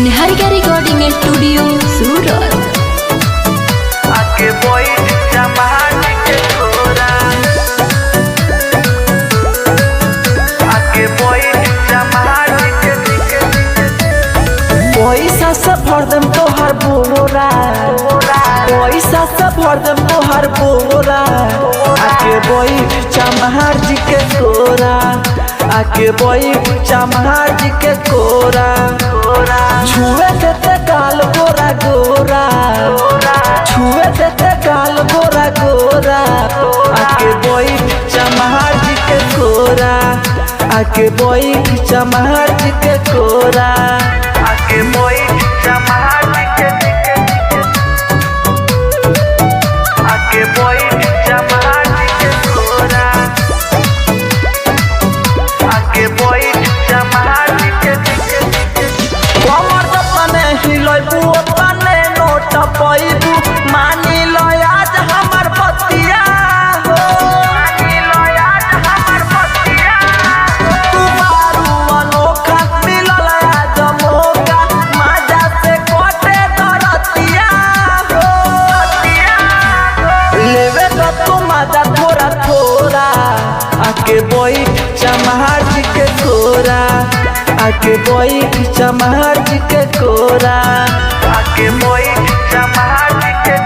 Niharika recording studio सूरत। पैसा से भर देम तोहर बोरा, पैसा से भर देम तोहर बोरा। आके बैठ चमहार जी के कोरा, आके बैठ चमहार जी के कोरा। छुए देते गाल गोरा गोरा, छुए देते गाल गोरा गोरा। आके बैठ चमहार जी के कोरा, आके बैठ चमहार जी के कोरा। आके बैठ चमहार जी के, आके बैठ चमहार जी के कोरा, आके बैठ चमहार जी के। कमर जपने हिलैबू ओतने नोट पैबू, मानी लो आज हमर बतिया हो, मानी लो आज हमर बतिया। तू मारू अनोखा मिलल आज मौका, मजा से कोटे दरतिया हो, लेवे तो तू मजा थोड़ा थोड़ा। आके बैठ चमहार जी के कोरा, आके बैठ चमहार जी के कोरा, आके बैठ चमहार जी के।